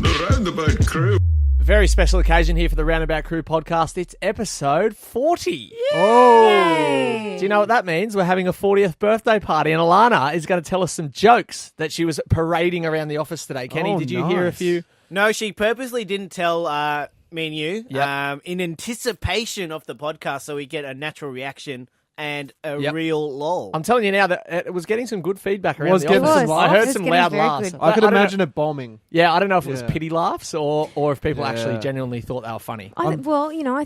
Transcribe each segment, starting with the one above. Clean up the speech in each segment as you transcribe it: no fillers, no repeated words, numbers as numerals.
The Roundabout Crew. Very special occasion here for the Roundabout Crew podcast. It's episode 40. Yay! Oh! Do you know what that means? We're having a 40th birthday party, and Alana is going to tell us some jokes that she was parading around the office today. Kenny, did you hear a few? No, she purposely didn't tell me and you Yep. in anticipation of the podcast so we get a natural reaction and a Yep. real lol. I'm telling you now that it was getting some good feedback around Was the getting office. some I laughs. heard It was some getting loud very laughs. good. I could don't know- imagine it bombing. Yeah, I don't know if it was Yeah. pity laughs or if people actually Yeah. genuinely thought they were funny. I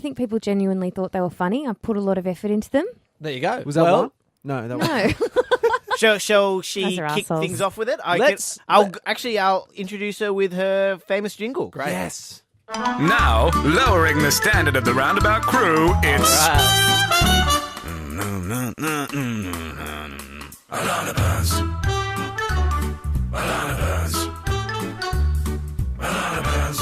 think people genuinely thought they were funny. I put a lot of effort into them. There you go. Was that well, one? No, that was. No. Shall she Guys are kick assholes. things off with it? I'll introduce her with her famous jingle. Great. Yes. Now, lowering the standard of the Roundabout Crew, it's... Alana Burns. Alana Burns. Alana Burns.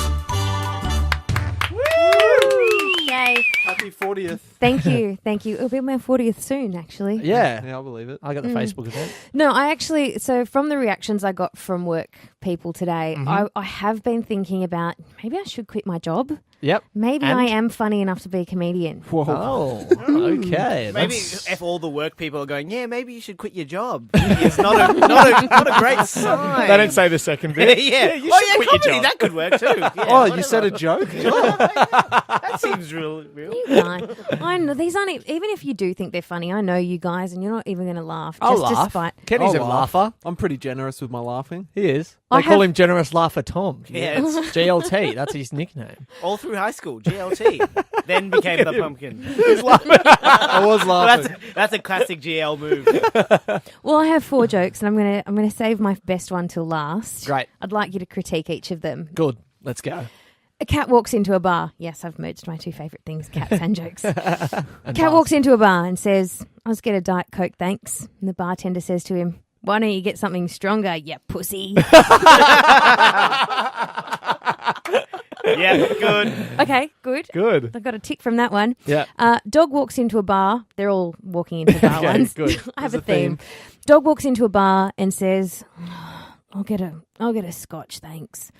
Yay. Happy 40th. Thank you. It'll be my 40th soon, actually. Yeah. Yeah, I believe it. I got the Facebook event. No, so from the reactions I got from work people today, I have been thinking about maybe I should quit my job. Yep. Maybe And? I am funny enough to be a comedian. Whoa. Oh, okay. Maybe That's- if all the work people are going, yeah, maybe you should quit your job. It's not a great sign. They don't say the second bit. yeah. you Oh, should yeah, quit your comedy, job. that could work too. Yeah, Oh, you whatever. said a joke? That seems real. You guys, I know these aren't even if you do think they're funny. I know you guys, and you're not even going to laugh. I'll just laugh. Despite, Kenny's I'll a laugh. laugher. I'm pretty generous with my laughing. He is. I They call have- him Generous Laugher Tom. Yeah, it's GLT. That's his nickname. all through high school, GLT. Then became the pumpkin. I was Well, laughing. that's a classic GL move. well, I have 4 jokes, and I'm gonna save my best one till last. Great. I'd like you to critique each of them. Good. Let's go. A cat walks into a bar. Yes, I've merged my 2 favourite things, cats and jokes. A cat walks into a bar and says, "I'll just get a Diet Coke, thanks." And the bartender says to him, "Why don't you get something stronger, you pussy?" Yeah, good. Okay, good. Good. I got a tick from that one. Yeah. Dog walks into a bar. They're all walking into bar Okay, ones. good. I have There's a theme. Dog walks into a bar and says, I'll get a scotch, thanks."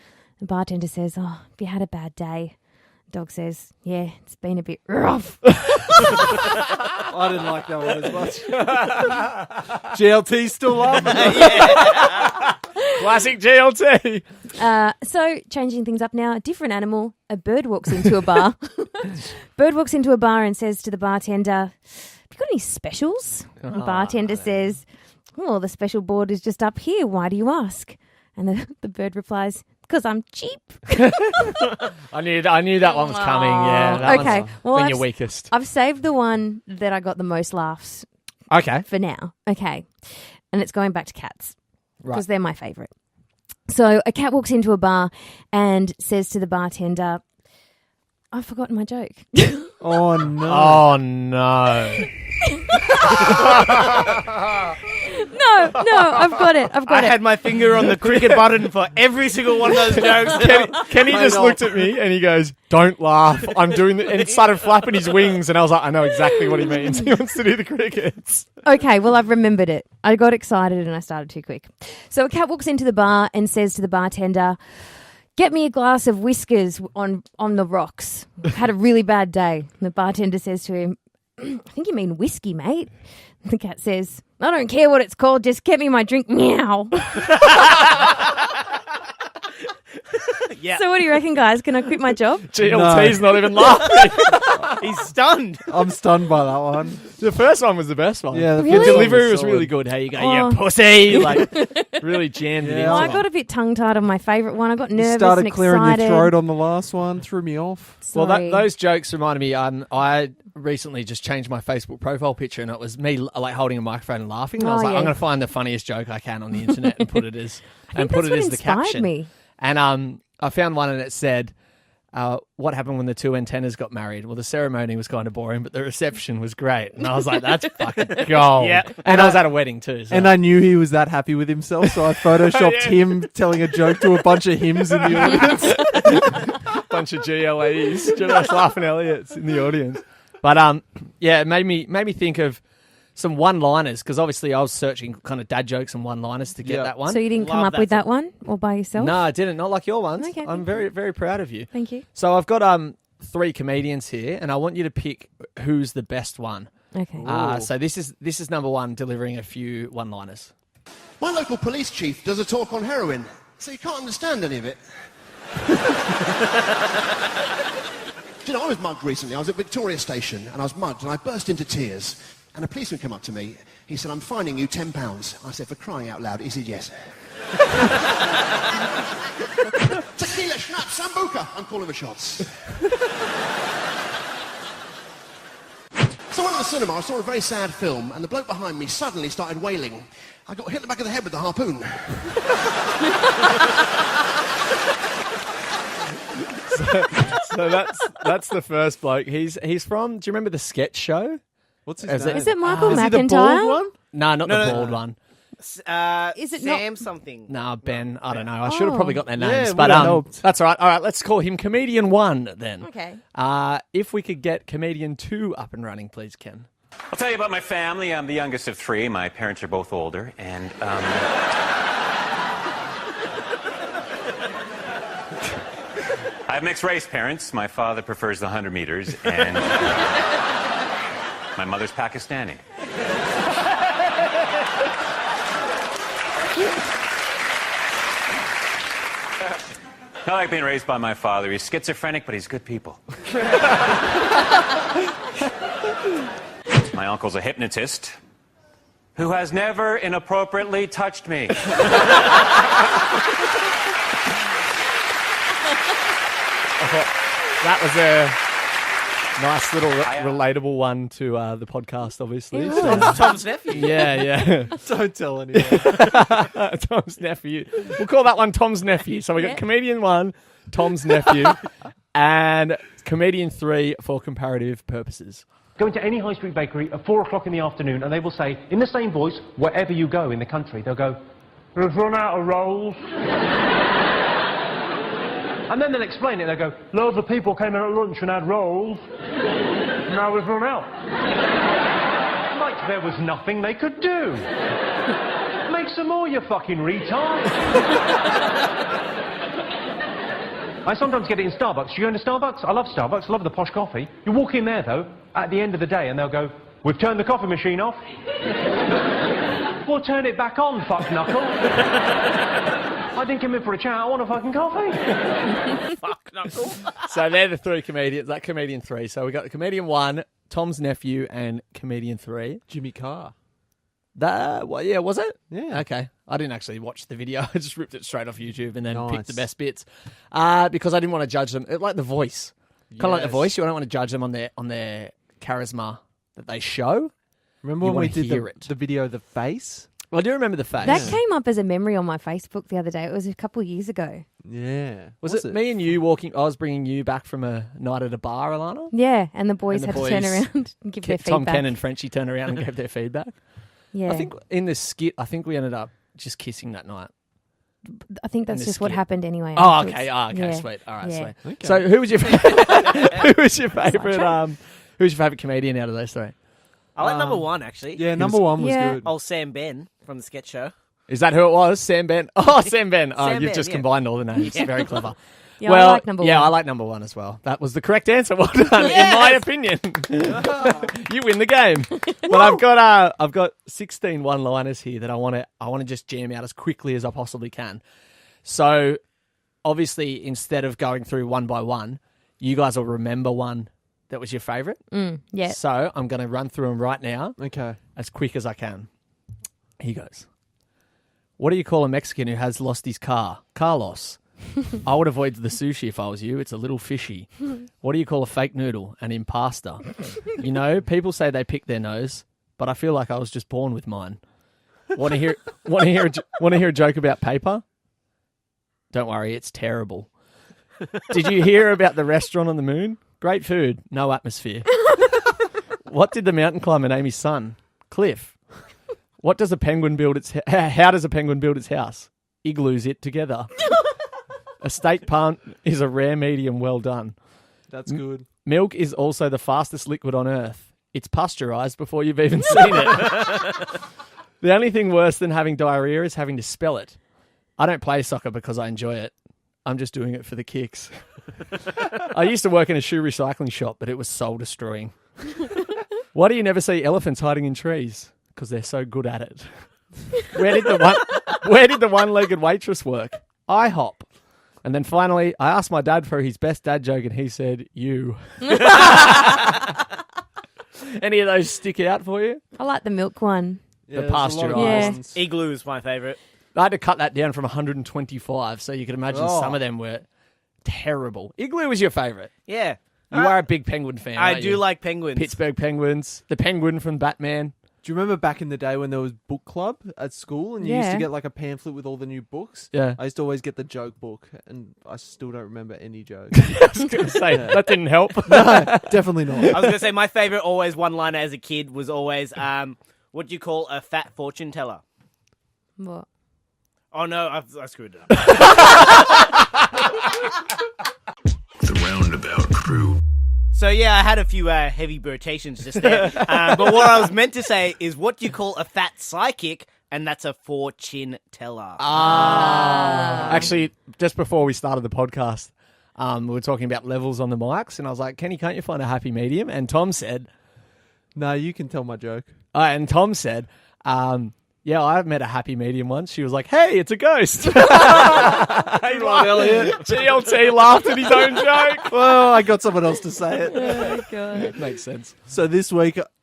The bartender says, "Oh, have you had a bad day?" Dog says, "Yeah, it's been a bit rough." I didn't like that one as much. GLT still laughing. Classic GLT. So, changing things up now, a different animal. A bird walks into a bar. Bird walks into a bar and says to the bartender, "Have you got any specials?" The bartender says, "Oh, the special board is just up here. Why do you ask?" And the bird replies, "Because I'm cheap." I knew that one was coming. Yeah. That Okay, one's well, been I've your weakest. I've saved the one that I got the most laughs Okay. for now. Okay. And it's going back to cats because Right. they're my favourite. So a cat walks into a bar and says to the bartender, "I've forgotten my joke." Oh, no. Oh no. No, I've got it. I had my finger on the cricket button for every single one of those jokes. Kenny just looked at me and he goes, "Don't laugh. I'm doing the," and he started flapping his wings, and I was like, I know exactly what he means. He wants to do the crickets. Okay, well, I've remembered it. I got excited and I started too quick. So a cat walks into the bar and says to the bartender, "Get me a glass of whiskers on the rocks. Had a really bad day." And the bartender says to him, "I think you mean whiskey, mate." The cat says, "I don't care what it's called, just get me my drink, meow." Yeah, So what do you reckon, guys? Can I quit my job? GLT's not even laughing. he's stunned. I'm stunned by that one. The first one was the best one. Yeah, the Really? The first one delivery was solid. really good. How you go, Oh. "You pussy!" Like really jammed it Yeah. into Well, I him. got a bit tongue-tied on my favourite one. I got You nervous started and clearing excited. your throat on the last one. Threw me off. Well, Sorry. those jokes reminded me. I recently just changed my Facebook profile picture, and it was me like holding a microphone and laughing. And I was Oh, like, yeah. I'm going to find the funniest joke I can on the internet and put it as I think that's what the inspired caption. me. And I found one, and it said, "What happened when the 2 antennas got married?" Well, the ceremony was kind of boring, but the reception was great. And I was like, "That's fucking gold." Yeah. And I was at a wedding too. So. And I knew he was that happy with himself, so I photoshopped him telling a joke to a bunch of hymns in the audience. bunch of GLEs, just laughing Elliots in the audience. But yeah, it made me think of some one-liners, because obviously I was searching kind of dad jokes and one-liners to get that one. So you didn't come Love up that with that song. one all by yourself? No, I didn't. Not like your ones. Okay, I'm thank very, very proud of you. Thank you. So I've got 3 comedians here, and I want you to pick who's the best one. Okay. So this is number one, delivering a few one-liners. My local police chief does a talk on heroin, so you can't understand any of it. Do you know, I was mugged recently. I was at Victoria Station, and I was mugged, and I burst into tears. And a policeman came up to me. He said, "I'm fining you £10. I said, "For crying out loud." He said, "Yes." Tequila, schnapps, sambuca. I'm calling the shots. So I went to the cinema, I saw a very sad film, and the bloke behind me suddenly started wailing. I got hit in the back of the head with the harpoon. So that's the first bloke. He's from. Do you remember the sketch show? What's his Is name? Is it Michael Is he the McIntyre? bald one? No, not the no, bald one. Is it Sam not- something? No, Ben. I don't know. I should have probably got their names, Yeah, but would've helped. that's all right. All right, let's call him Comedian 1 then. Okay. If we could get Comedian 2 up and running, please, Ken. I'll tell you about my family. I'm the youngest of 3. My parents are both older, and I have mixed race parents. My father prefers the 100 meters, and my mother's Pakistani. I like being raised by my father. He's schizophrenic, but he's good people. My uncle's a hypnotist who has never inappropriately touched me. That was a nice little relatable one to the podcast, obviously. So- Tom's nephew. yeah. Don't tell anyone. Tom's nephew. We'll call that one Tom's nephew. So we got Comedian 1, Tom's nephew, and Comedian 3 for comparative purposes. Go into any high street bakery at 4 o'clock in the afternoon and they will say, in the same voice, wherever you go in the country, they'll go, "We've run out of rolls." And then they'll explain it, they'll go, "Loads of people came in at lunch and had rolls. Now we've run out." Like there was nothing they could do. Make some more, you fucking retard. I sometimes get it in Starbucks. You go into Starbucks? I love Starbucks. I love the posh coffee. You walk in there, though, at the end of the day, and they'll go, "We've turned the coffee machine off." Well, turn it back on, fuck knuckle. I didn't come in for a chat. I want a fucking coffee. Fuck knuckle. So they're the 3 comedians. That Comedian 3. So we got Comedian 1, Tom's nephew, and Comedian 3. Jimmy Carr. Yeah, was it? Yeah. Okay. I didn't actually watch the video. I just ripped it straight off YouTube and then Nice. picked the best bits because I didn't want to judge them. Like The Voice, kind of like The Yes. Voice. You don't want to judge them on their charisma that they show. Remember You when we wanna did hear it. the video, The Face? Well, I do remember the face. That came up as a memory on my Facebook the other day. It was a couple of years ago. Yeah. Was it me and you walking? I was bringing you back from a night at a bar, Alana. Yeah, and the boys And the had to turn boys- around and give their feedback. Tom, Ken, and Frenchie turned around and gave their feedback. Yeah, I think in the skit, we ended up just kissing that night. that's in just the what skit. happened anyway. Oh, afterwards. okay. Oh, okay. Yeah. Sweet. All right. Yeah. Sweet. Okay. So, who was your favorite? Who's your favorite comedian out of those 3? I like number 1, actually. Yeah, number 1 was Yeah. good. Old Sam Ben from the sketch show. Is that who it was? Sam Ben. Oh, Sam Ben. Oh, Sam you've Ben, just yeah. combined all the names. Very clever. Yeah, well, I like number 1. Yeah, I like number 1 as well. That was the correct answer. Well done, in my opinion. You win the game. But I've got 16 one-liners here that I want to just jam out as quickly as I possibly can. So, obviously, instead of going through one by one, you guys will remember one that was your favourite. Yeah. So, I'm going to run through them right now Okay. as quick as I can. Here goes. What do you call a Mexican who has lost his car? Carlos. I would avoid the sushi if I was you. It's a little fishy. What do you call a fake noodle? An impasta. You know, people say they pick their nose, but I feel like I was just born with mine. Want to hear a joke about paper? Don't worry, it's terrible. Did you hear about the restaurant on the moon? Great food, no atmosphere. What did the mountain climber name his son? Cliff. What does a penguin build how does a penguin build its house? Igloos it together. A steak punt is a rare medium well done. That's good. Milk is also the fastest liquid on earth. It's pasteurized before you've even seen it. The only thing worse than having diarrhea is having to spell it. I don't play soccer because I enjoy it. I'm just doing it for the kicks. I used to work in a shoe recycling shop, but it was soul destroying. Why do you never see elephants hiding in trees? Because they're so good at it. Where did the one-legged waitress work? IHOP. And then finally, I asked my dad for his best dad joke, and he said, "You." Any of those stick out for you? I like the milk one. Yeah, The there's a lot of pasteurised. ones. Igloo is my favourite. I had to cut that down from 125, so you can imagine some of them were terrible. Igloo was your favourite. Yeah. You are a big Penguin fan, I aren't do you? like penguins. Pittsburgh Penguins, the Penguin from Batman. Do you remember back in the day when there was book club at school and you used to Yeah. get like a pamphlet with all the new books? Yeah. I used to always get the joke book and I still don't remember any jokes. I was going to say, that didn't help. No, definitely not. I was going to say my favourite always one-liner as a kid was always, what do you call a fat fortune teller? What? Oh, no, I screwed it up. The Roundabout Crew. So, yeah, I had a few heavy rotations just there. But what I was meant to say is what do you call a fat psychic? And that's a fortune teller. Actually, just before we started the podcast, we were talking about levels on the mics, and I was like, Kenny, can't you find a happy medium? And Tom said, No, you can tell my joke. yeah, I met a happy medium once. She was like, "Hey, it's a ghost." He laughed. GLT laughed at his own joke. Well, I got someone else to say it. Oh, God. Makes sense. So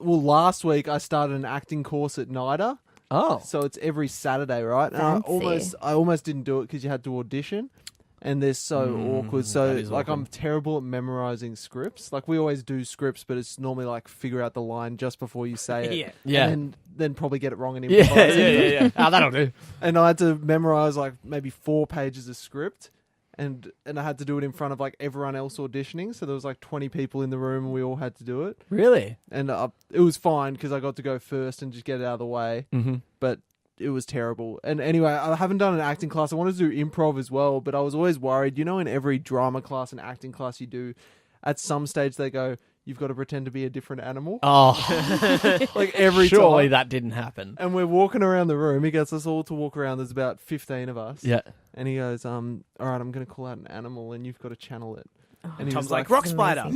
last week, I started an acting course at NIDA. Oh. So it's every Saturday, right? And Fancy. I almost didn't do it because you had to audition. And they're so awkward. So, is like, awkward. I'm terrible at memorizing scripts. Like, we always do scripts, but it's normally, like, figure out the line just before you say it. Yeah. Yeah. And then probably get it wrong and Yeah, improvise it. yeah. Oh, that'll do. And I had to memorize, like, maybe 4 pages of script. And I had to do it in front of, like, everyone else auditioning. So there was, like, 20 people in the room and we all had to do it. Really? And it was fine because I got to go first and just get it out of the way. Mm-hmm. But it was terrible. And anyway, I haven't done an acting class. I wanted to do improv as well, but I was always worried. You know, in every drama class and acting class you do, at some stage they go, you've got to pretend to be a different animal. Oh, Like every surely time. that didn't happen. And we're walking around the room. He gets us all to walk around. There's about 15 of us. Yeah. And he goes, all right, I'm going to call out an animal and you've got to channel it. And he Tom's was like, rock spider.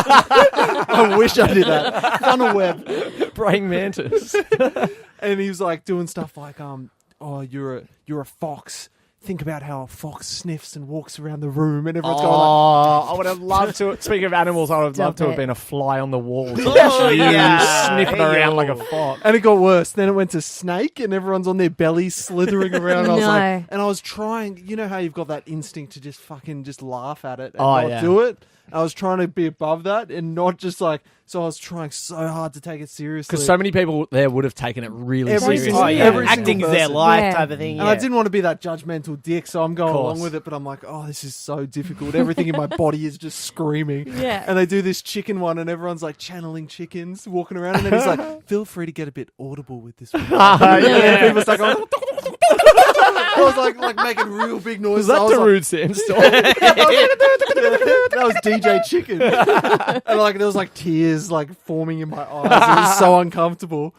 I wish I did that. Funnel web. Praying mantis. And he was like doing stuff like, you're a fox. Think about how a fox sniffs and walks around the room, and everyone's going like, Oh, I would have loved to. Speaking of animals, I would have loved to Stop have it. been a fly on the wall. Oh, yeah. Sniffing Hey, around yo. like a fox. and it got worse. Then it went to snake, and everyone's on their bellies slithering around. And I was No. like, and I was trying. You know how you've got that instinct to just fucking just laugh at it and Oh, not yeah. do it. I was trying to be above that and not just like. So I was trying so hard to take it seriously. Because so many people there would have taken it really Every seriously. single- Oh, yeah. Every Acting's single their person. life Yeah. type of thing. And I didn't want to be that judgmental dick, so I'm going Course. along with it. But I'm like, oh, this is so difficult. Everything in my body is just screaming. Yeah. And they do this chicken one, and everyone's like channeling chickens, walking around, and then he's like, feel free to get a bit audible with this one. And people start going. I was like making real big noises. Was that I was like, Darude Sandstorm? that was DJ Chicken. And like there was like tears like forming in my eyes. It was so uncomfortable.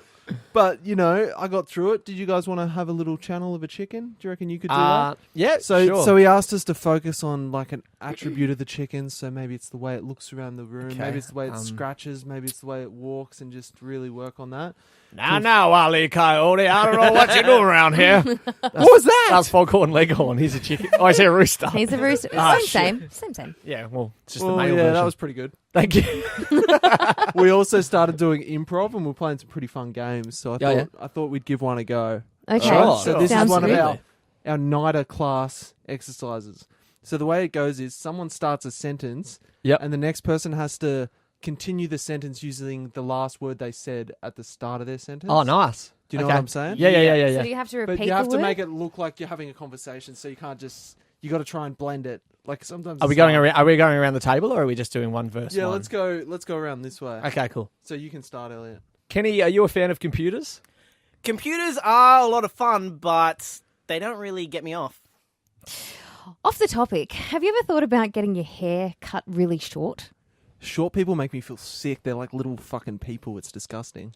But you know, I got through it. Did you guys want to have a little channel of a chicken? Do you reckon you could do that? Yeah, So sure. so he asked us to focus on like an attribute of the chicken. So maybe it's the way it looks around the room. Okay, Maybe it's the way it scratches. Maybe it's the way it walks, and just really work on that. Now, Wally Coyote, I don't know what you're doing around here. What was that? That's Foghorn Leghorn. He's a chicken. Oh, he's a rooster. He's a rooster. Ah, Same. Yeah, well, it's just Well, the male yeah, version. that was pretty good. Thank you. We also started doing improv, and we're playing some pretty fun games. So I thought we'd give one a go. Okay. Sure. So this Sounds is one good. of our NIDA class exercises. So the way it goes is someone starts a sentence, Yep. and the next person has to continue the sentence using the last word they said at the start of their sentence. Oh, nice. Do you know Okay. what I'm saying? Yeah. So do you have to repeat But you have the to word? make it look like you're having a conversation, so you can't just. You got to try and blend it. Like sometimes. Are we it's going hard. around? Are we going around the table, or are we just doing one verse? Yeah, one? let's go. Let's go around this way. Okay, cool. So you can start, Elliot. Kenny, are you a fan of computers? Computers are a lot of fun, but they don't really get me off. Off the topic, have you ever thought about getting your hair cut really short? Short people make me feel sick. They're like little fucking people. It's disgusting.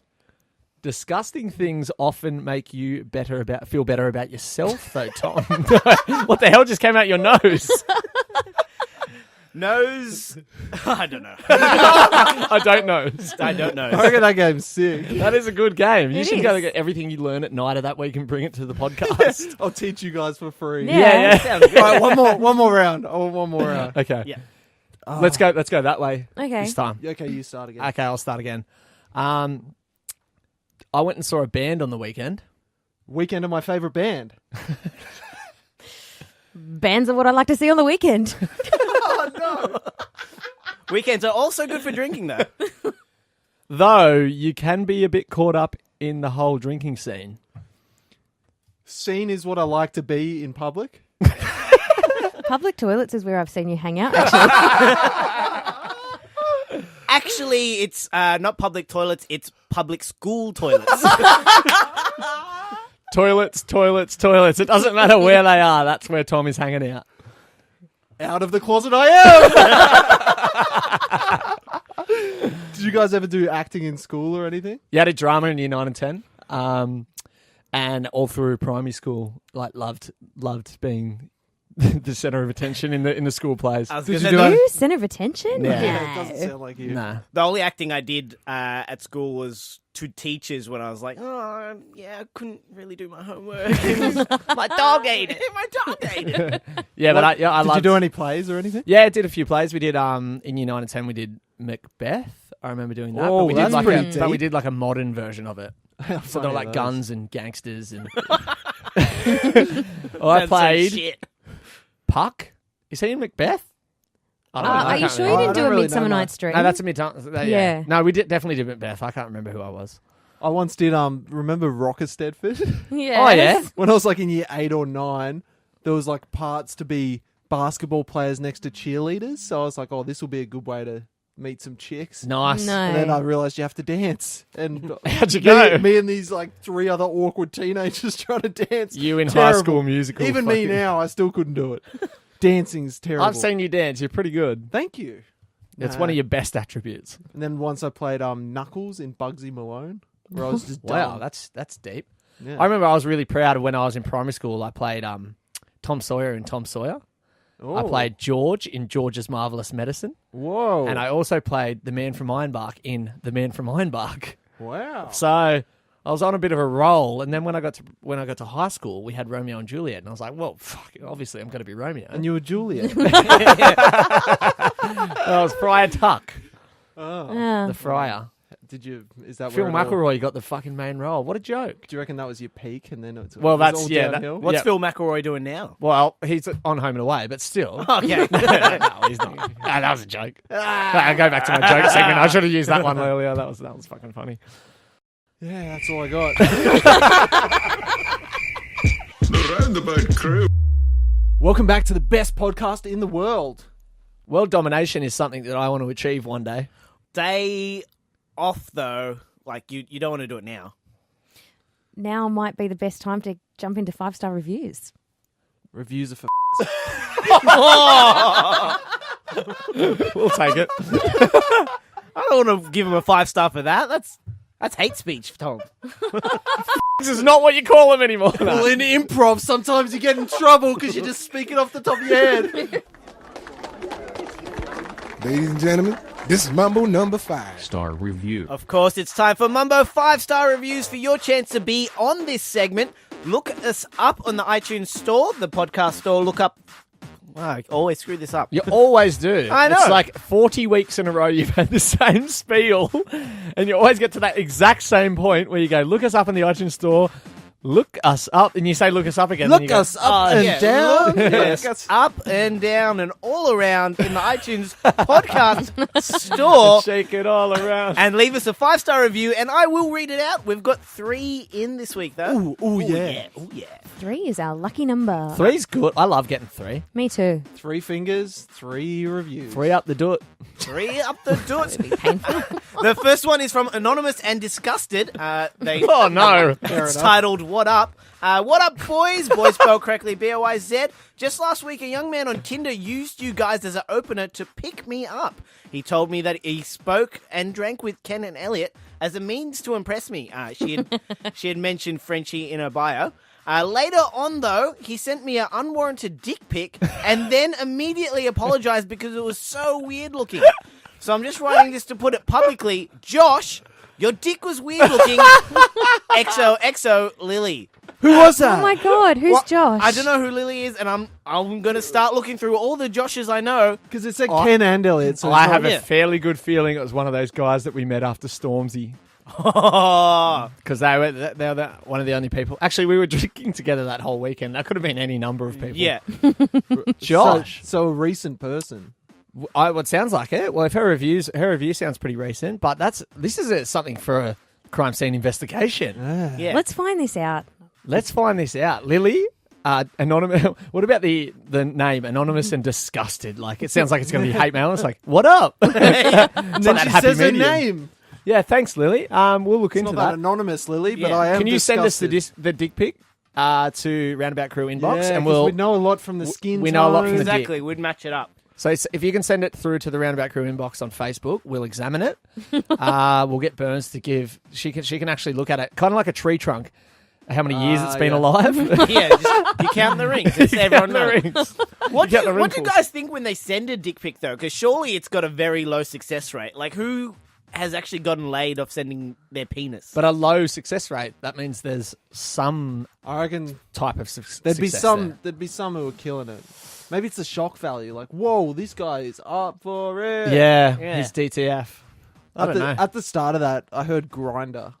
Disgusting things often make you feel better about yourself, though, Tom. What the hell just came out your nose? Nose. I don't know. I don't know. I don't know. I reckon that game's sick. That is a good game. You It should is. go get everything you learn at night of that week and bring it to the podcast. I'll teach you guys for free. Yeah. Sounds good. All right, one more round. I want one more round. Okay. Yeah. Let's go that way Okay. this time. Okay, you start again. Okay, I'll start again. I went and saw a band on the weekend. Weekend of my favourite band. Bands are what I like to see on the weekend. Weekends are also good for drinking, though. Though you can be a bit caught up in the whole drinking scene. Scene is what I like to be in public. Public toilets is where I've seen you hang out, actually. Actually, it's not public toilets, it's public school toilets. Toilets. It doesn't matter where they are. That's where Tom is hanging out. Out of the closet I am! Did you guys ever do acting in school or anything? Yeah, I did drama in year 9 and 10. And all through primary school, like loved being the center of attention in the school plays. I was Did gonna you say, do You center of attention? Yeah. Yeah, it doesn't sound like you. Nah. the only acting I did at school was to teachers when I was like, oh, yeah, I couldn't really do my homework. My dog ate it. My dog ate it. Yeah, but I Did loved... you do any plays or anything? Yeah, I did a few plays. We did in year 9 and 10 we did Macbeth. I remember doing that. Oh, but we did that's like pretty but we deep. did like a modern version of it. So they were like guns and gangsters and I That's played some shit. Puck. Is he in Macbeth? I don't know. I Are you can't sure you remember. didn't do don't a really Midsummer know, Night's Dream? No, that's a mid-time. Yeah. Yeah. No, we definitely did Macbeth. I can't remember who I was. I once did, remember Rocker Stedford? Yes. Oh, yeah? When I was like in year 8 or 9, there was like parts to be basketball players next to cheerleaders. So I was like, oh, this will be a good way to meet some chicks. Nice. No. And then I realised you have to dance. And How'd you go? me and these like 3 other awkward teenagers trying to dance. You in Terrible. High School Musical. Even me fucking- now, I still couldn't do it. Dancing's terrible. I've seen you dance. You're pretty good. Thank you. It's Nah. one of your best attributes. And then once I played Knuckles in Bugsy Malone, where I was just Wow, dumb. that's deep. Yeah. I remember I was really proud of when I was in primary school. I played Tom Sawyer in Tom Sawyer. Oh. I played George in George's Marvelous Medicine, Whoa. and I also played the Man from Ironbark in The Man from Ironbark. Wow. So I was on a bit of a roll, and then when I got to high school, we had Romeo and Juliet, and I was like, well, fuck, obviously I'm going to be Romeo. And you were Juliet. I was Friar Tuck, Ah. the Friar. Is that Phil where it all- McElroy got the fucking main role. What a joke. Do you reckon that was your peak and then it's Well, it was that's- all yeah, that- downhill? What's Yeah. Phil McElroy doing now? Well, he's on Home and Away, but still. Okay. No, he's not. That was a joke. I'll go back to my joke segment. I should have used that one earlier. That was fucking funny. Yeah, that's all I got. The Roundabout Crew. Welcome back to the best podcast in the world. World domination is something that I want to achieve one day. Day off, though. Like, you don't want to do it now. Now might be the best time to jump into 5-star reviews. Reviews are for We'll take it. I don't want to give him a 5-star for that. That's hate speech, Tom. This is not what you call them anymore. Well, in improv, sometimes you get in trouble because you're just speaking off the top of your head. Ladies and gentlemen, this is Mambo Number 5. Star review. Of course, it's time for Mambo 5-star reviews for your chance to be on this segment. Look us up on the iTunes store, the podcast store. Look up. Wow, I always screw this up. You always do. I know. It's like 40 weeks in a row you've had the same spiel, and you always get to that exact same point where you go, look us up in the iTunes store, look us up, and you say look us up again. Look and you go, us up and yeah. down. Yes, up and down and all around in the iTunes podcast store. shake it all around. And leave us a 5-star review, and I will read it out. We've got 3 in this week, though. Ooh, yeah. Ooh, yeah. 3 is our lucky number. 3's good. I love getting 3. Me too. 3 fingers, 3 reviews. 3 up the do it. Three up the doors. The first one is from Anonymous and Disgusted. Oh, no. It's titled What Up? What up, boys? Boys spelled correctly, B-O-I-Z. Just last week, a young man on Tinder used you guys as an opener to pick me up. He told me that he spoke and drank with Ken and Elliot as a means to impress me. She had mentioned Frenchie in her bio. Later on, though, he sent me an unwarranted dick pic and then immediately apologized because it was so weird looking. So I'm just writing this to put it publicly. Josh, your dick was weird looking. XOXO Lily. Who was that? Oh my God, who's Josh? I don't know who Lily is, and I'm going to start looking through all the Joshes I know. Because it said Ken and Elliot. So I have a fairly good feeling it was one of those guys that we met after Stormzy. Because they were one of the only people. Actually, we were drinking together that whole weekend. That could have been any number of people. Yeah. Josh. So a recent person. What sounds like it. Well, if her review sounds pretty recent, but this is something for a crime scene investigation. Yeah. Let's find this out. Let's find this out. Lily, anonymous. What about the name Anonymous and Disgusted? Like, it sounds like it's going to be hate mail. It's like, what up? And then she says her name. Yeah, thanks, Lily. We'll look It's into not that that. anonymous, Lily, but Yeah. I am Can you disgusted. send us the dick pic to Roundabout Crew inbox, Yeah, and 'cause we know a lot from the skin we know a lot from the Exactly. We'd match it up. So if you can send it through to the Roundabout Crew inbox on Facebook, we'll examine it. We'll get Burns to give. She can actually look at it, kind of like a tree trunk. How many years it's been alive? Yeah, you count the rings. It's everyone knows. What do you wrinkles. guys think when they send a dick pic, though? Because surely it's got a very low success rate. Like, who has actually gotten laid off sending their penis? But a low success rate. That means there's some I reckon type of there'd be success some. there. There'd be some who are killing it. Maybe it's the shock value. Like, whoa, this guy is up for it. Yeah, Yeah. his DTF. I don't know. At the start of that, I heard Grindr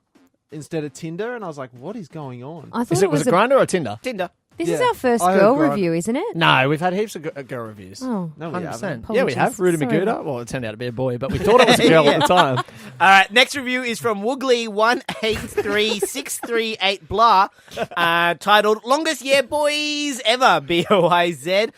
instead of Tinder, and I was like, what is going on? I thought Was it was a Grindr or Tinder? Tinder. This is Yeah. our first I heard girl Grind- review, isn't it? No, we've had heaps of girl reviews. Oh. No, we 100%. haven't. Yeah, we have. Rudy Sorry. Magooda. Well, it turned out to be a boy, but we thought it was a girl at the time. All right, next review is from Woogly183638 blah, titled "Longest Year Boys Ever." BOIZ.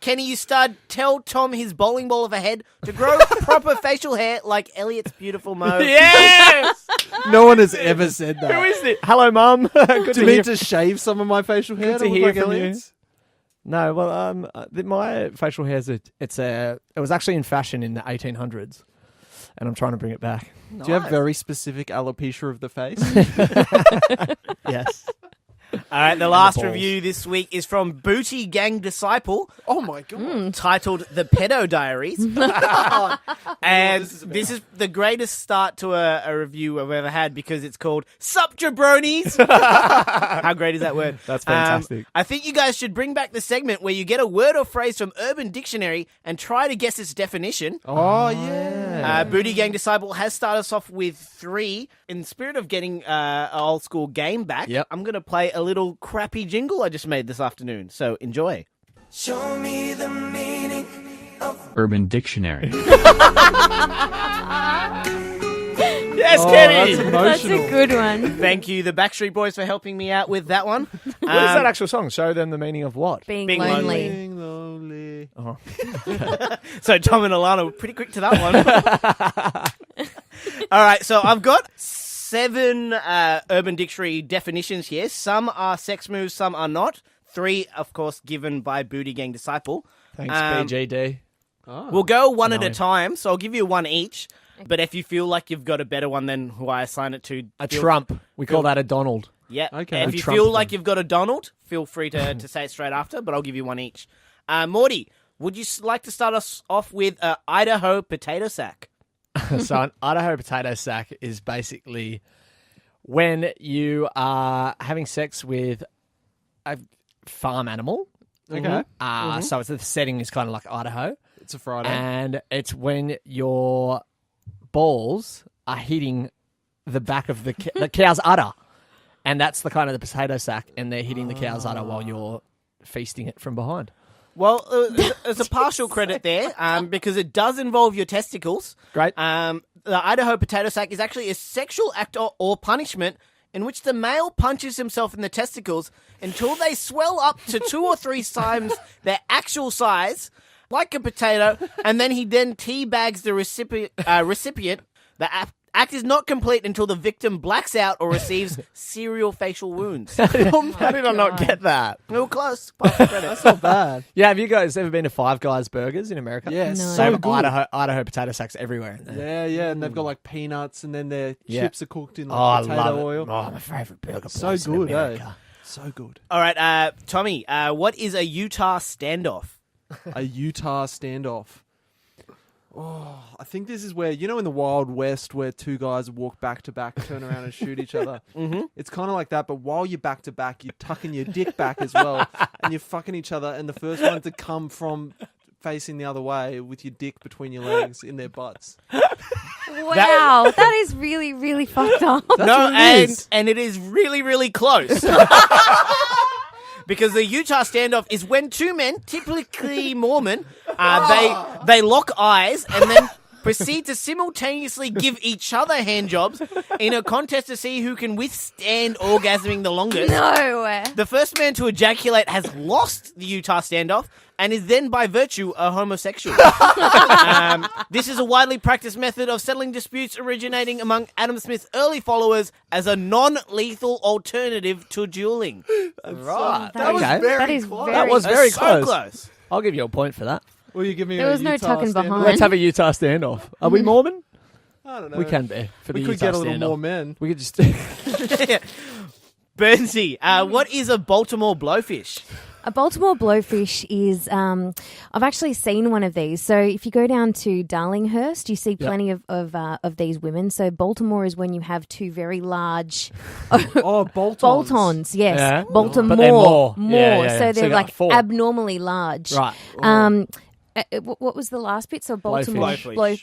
Kenny, you stud. Tell Tom his bowling ball of a head to grow proper facial hair like Elliot's beautiful Mo. Yes! No one has ever said that. Who is it? Hello, Mum. Good Do you to mean hear. to shave some of my facial hair Good to to look hear like from you. Elliot's? No, well, my facial hair it was actually in fashion in the 1800s, and I'm trying to bring it back. Do you have very specific alopecia of the face? Yes. All right, the last balls. review this week is from Booty Gang Disciple, Oh my god. titled "The Pedo Diaries," and this is the greatest start to a review I've ever had because it's called "Sup Jabronis." How great is that word? That's fantastic. I think you guys should bring back the segment where you get a word or phrase from Urban Dictionary and try to guess its definition. Oh yeah. Booty Gang Disciple has started us off with 3. In the spirit of getting an old school game back, Yep. I'm going to play a little crappy jingle I just made this afternoon. So enjoy. Show me the meaning of Urban Dictionary. Yes, Oh, Kenny. that's That's emotional. a good one. Thank you, the Backstreet Boys, for helping me out with that one. What is that actual song? Show them the meaning of what? Being Being lonely. Being lonely. So Tom and Alana were pretty quick to that one. All right, so I've got 7 Urban Dictionary definitions here. Some are sex moves, some are not. 3, of course, given by Booty Gang Disciple. Thanks, BGD. We'll go one at a No. time, so I'll give you one each. But if you feel like you've got a better one than who I assign it to... A feel- Trump. We call that a Donald. Yeah. Okay. If We you Trump feel them. like you've got a Donald, feel free to say it straight after, but I'll give you one each. Morty, would you like to start us off with Idaho potato sack? So an Idaho potato sack is basically when you are having sex with a farm animal. Okay. So the setting is kind of like Idaho. It's a Friday. And it's when your balls are hitting the back of the cow's udder. And that's the kind of the potato sack, and they're hitting the cow's udder while you're feasting it from behind. Well, there's a partial credit there because it does involve your testicles. Great. The Idaho potato sack is actually a sexual act or punishment in which the male punches himself in the testicles until they swell up to 2 or 3 times their actual size. like a potato, and then he teabags the recipient. The act is not complete until the victim blacks out or receives serial facial wounds. How did I not get that? We were close. That's not bad. Yeah, have you guys ever been to Five Guys Burgers in America? Yeah, No. They so have good. Idaho potato sacks everywhere. In there. Yeah, and they've got like peanuts, and then their Yeah. chips are cooked in Oh, I like love potato it. oil. Oh, my favourite burger So place in good, America. So good. All right, Tommy, what is a Utah standoff? A Utah standoff. Oh, I think this is where, in the Wild West where two guys walk back to back, turn around and shoot each other. Mm-hmm. It's kind of like that, but while you're back to back, you're tucking your dick back as well, and you're fucking each other, and the first one to come from facing the other way with your dick between your legs in their butts. Wow, that is really, really fucked up. No, and it is really, really close. Because the Utah standoff is when two men, typically Mormon, they lock eyes and then proceed to simultaneously give each other hand jobs in a contest to see who can withstand orgasming the longest. No. The first man to ejaculate has lost the Utah standoff and is then, by virtue, a homosexual. This is a widely practiced method of settling disputes originating among Adam Smith's early followers as a non-lethal alternative to dueling. Right. That is Okay. very That was very so close. close. I'll give you a point for that. Will you give me There a was no Utah tucking standoff? behind. Let's have a Utah standoff. Are we Mormon? I don't know. We can be. For the We could Utah get a little standoff. more men. We could just... Burnsy, what is a Baltimore blowfish? A Baltimore blowfish is, I've actually seen one of these. So if you go down to Darlinghurst, you see plenty of these women. So Baltimore is when you have two very large Oh, bolt-ons. Yes, Yeah. Baltimore. But they're more. More. Yeah, yeah. So So they're you got like four. abnormally large. Right. What was the last bit? So Baltimore Blowfish.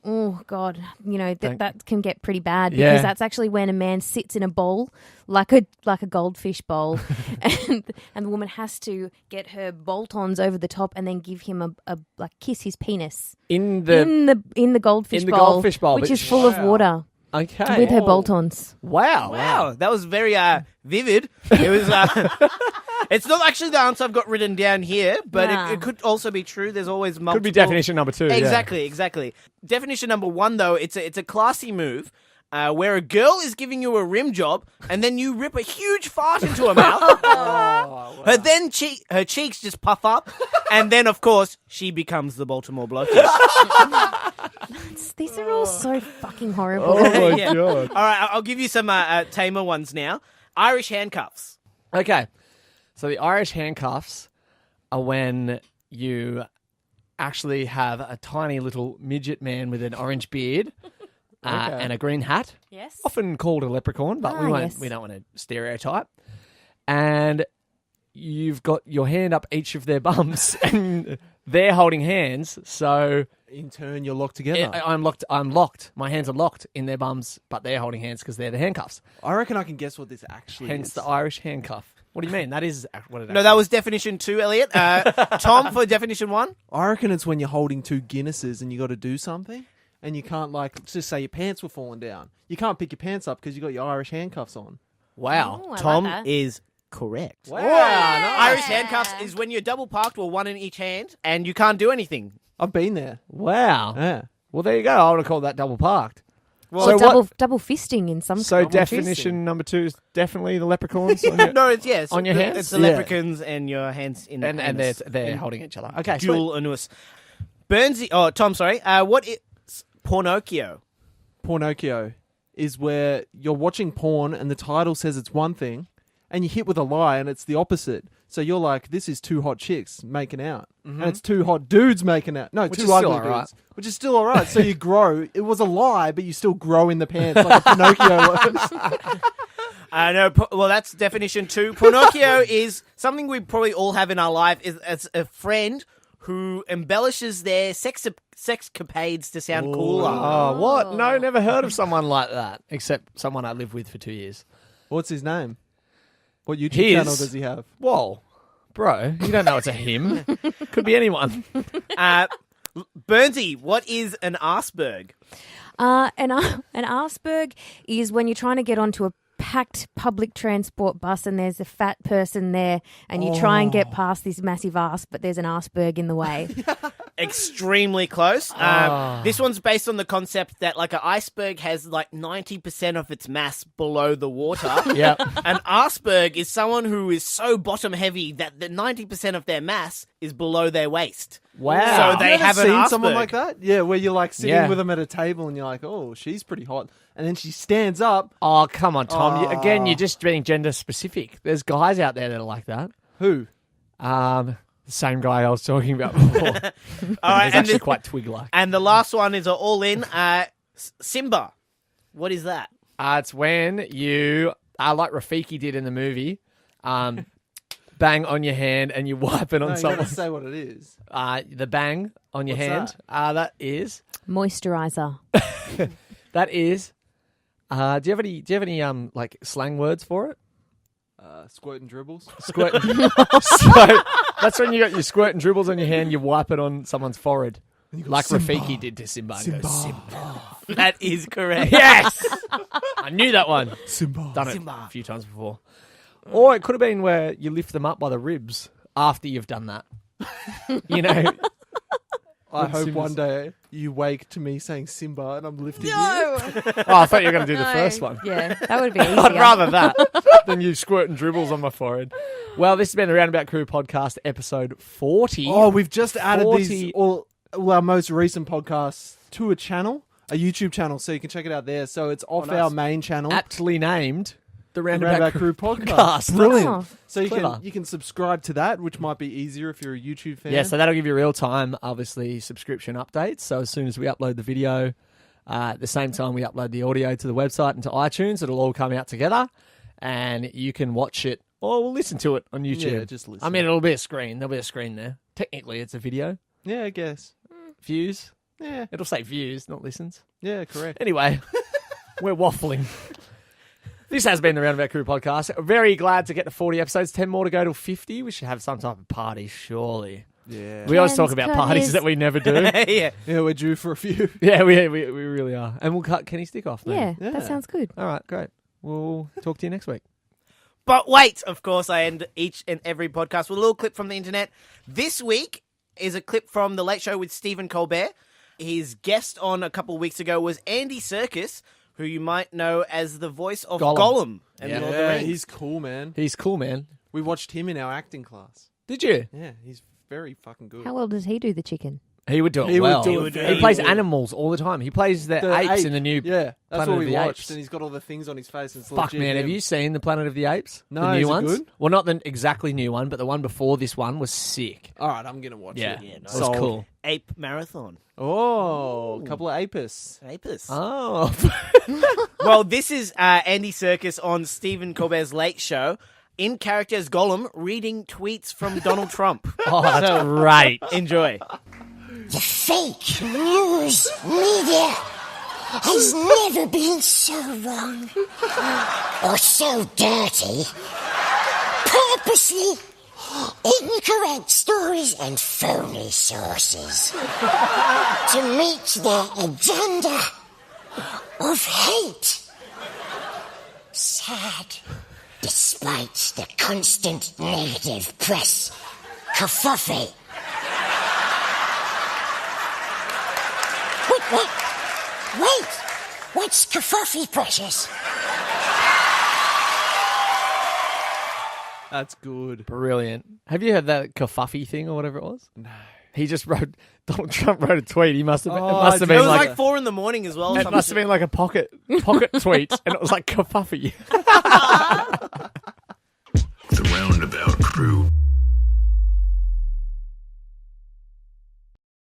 Oh God! That can get pretty bad because Yeah. that's actually when a man sits in a bowl like a goldfish bowl, and the woman has to get her bolt-ons over the top and then give him a kiss his penis In the... in the goldfish in the bowl, goldfish bowl, which but is full of water Okay. with her bolt-ons. Wow. Wow, that was very vivid. It was. It's not actually the answer I've got written down here, but Nah. it could also be true. There's always multiple. Could be definition number 2. Exactly. Definition number 1, though, it's a classy move where a girl is giving you a rim job and then you rip a huge fart into her mouth. Her cheeks just puff up, and then, of course, she becomes the Baltimore blowfish. These are all so fucking horrible. Oh, my Yeah. God. All right, I'll give you some tamer ones now. Irish handcuffs. Okay. So the Irish handcuffs are when you actually have a tiny little midget man with an orange beard and a green hat. Yes. Often called a leprechaun, but yes. we don't want to stereotype. And you've got your hand up each of their bums and they're holding hands. So In turn, you're locked together. I'm locked. My hands are locked in their bums, but they're holding hands because they're the handcuffs. I reckon I can guess what this actually Hence is. the Irish handcuff. What do you mean? That is what it No, that was definition 2, Elliot. Tom for definition 1. I reckon it's when you're holding two Guinnesses and you got to do something, and you can't, like, let's just say your pants were falling down. You can't pick your pants up because you got your Irish handcuffs on. Wow. Oh, I Tom like that. is correct. Wow. Irish handcuffs is when you're double parked or one in each hand and you can't do anything. I've been there. Wow. Yeah. Well, there you go. I would have called that double parked. Or double fisting in some So countries. definition number 2 is definitely the leprechauns on your, No, it's yes. on your hands? It's the Yeah. leprechauns and your hands in and anus. they're holding each other. Okay, sweet. Dual anus. Burnsy. Oh, Tom, sorry. What is Pornocchio? Pornocchio is where you're watching porn and the title says it's one thing, and you hit with a lie and it's the opposite. So you're like, this is two hot chicks making out. And it's two hot dudes making out. No, Which two is ugly still all right. dudes. Which is still all right. So you grow. It was a lie, but you still grow in the pants like a Pinocchio was. No, well, that's definition 2. Pornocchio is something we probably all have in our life. Is as a friend who embellishes their sexcapades to sound cooler. Oh, what? No, never heard of someone like that. Except someone I lived with for 2 years. What's his name? What YouTube His? channel does he have? Whoa. Bro, you don't know it's a him. Could be anyone. Burnsy, what is an arsberg? An arsberg is when you're trying to get onto packed public transport bus and there's a fat person there and you try and get past this massive arse, but there's an arsberg in the way. Extremely close. This one's based on the concept that like an iceberg has like 90% of its mass below the water. Yeah. An arsberg is someone who is so bottom heavy that the 90% of their mass is below their waist. Wow. So they You ever have an seen arsberg. someone like that? Yeah, where you're like sitting Yeah. with them at a table and you're like, oh, she's pretty hot. And then she stands up. Oh, come on, Tom. Again, you're just being gender specific. There's guys out there that are like that. Who? The same guy I was talking about before. All right, He's and actually quite twig-like. And the last one is all in. Simba. What is that? It's when you, like Rafiki did in the movie, bang on your hand and you wipe it on No, you someone. gotta say what it is. The bang on your What's hand. That is. Moisturizer. That is. Do you have any like slang words for it? Squirt and dribbles. Squirt. So that's when you got your squirt and dribbles on your hand. You wipe it on someone's forehead, like Simba. Rafiki did to Simba. And goes, Simba. That is correct. Yes, I knew that one. Simba. Done it Simba. a few times before. Or it could have been where you lift them up by the ribs after you've done that. You know. I hope Simba's- one day you wake to me saying Simba and I'm lifting you. No. Oh, I thought you were going to do the first one. Yeah, that would be easier. I'd rather that than you squirt and dribbles on my forehead. Well, this has been the Roundabout Crew Podcast, episode 40. Oh, we've just added 40. these all our most recent podcasts to a channel, a YouTube channel, so you can check it out there. So it's off nice. our main channel, Aptly named the the Roundabout, Crew Podcast. Brilliant. Oh. So Clever. you can subscribe to that, which might be easier if you're a YouTube fan. Yeah, so that'll give you real-time, obviously, subscription updates. So as soon as we upload the video, at the same time we upload the audio to the website and to iTunes, it'll all come out together, and you can watch it or listen to it on YouTube. Yeah, just listen. I mean, it'll be a screen. There'll be a screen there. Technically, it's a video. Yeah, I guess. Views. Yeah, It'll say views, not listens. yeah, correct. Anyway, we're waffling. This has been the Roundabout Crew Podcast. Very glad to get to 40 episodes. 10 more to go till 50. We should have some type of party, surely. Yeah, We always talk Plans, about cut parties his- that we never do. Yeah. yeah, we're due for a few. Yeah, we really are. And we'll cut Kenny Stick off then. Yeah, that sounds good. All right, great. We'll talk to you next week. But wait, of course, I end each and every podcast with a little clip from the internet. This week is a clip from The Late Show with Stephen Colbert. His guest on a couple of weeks ago was Andy Serkis, who you might know as the voice of Gollum. And Yeah. Lord of the Yeah, Rings. he's cool, man. He's cool, man. We watched him in our acting class. Did you? Yeah, he's very fucking good. How well does he do the chicken? He would do it He would well. do He it would do very it. plays well. animals all the time. He plays the apes in the new Yeah, that's Planet what of we the watched, Apes. and he's got all the things on his face. And it's Fuck, legit man. Have him. you seen the Planet of the Apes? No, the new is it ones? good? Well, not the exactly new one, but the one before this one was sick. All right, I'm gonna watch Yeah, it. it was Sold. cool. Ape Marathon. Oh, a couple of apis. Apis. Oh. Well, this is Andy Serkis on Stephen Colbert's Late Show. In character as Gollum, reading tweets from Donald Trump. Oh, that's great. Enjoy. The fake news media has never been so wrong or so dirty. Purposely incorrect stories and phony sources to meet their agenda of hate. Sad, despite the constant negative press kerfuffle. Wait, what's kerfuffle, Precious? That's good. Brilliant. Have you heard that kerfuffle thing or whatever it was? No. He just wrote, Donald Trump wrote a tweet. He must have been, it must have It been was like, like 4 a.m. as well. it must have been like a pocket tweet, and it was like kerfuffle. The Roundabout Crew.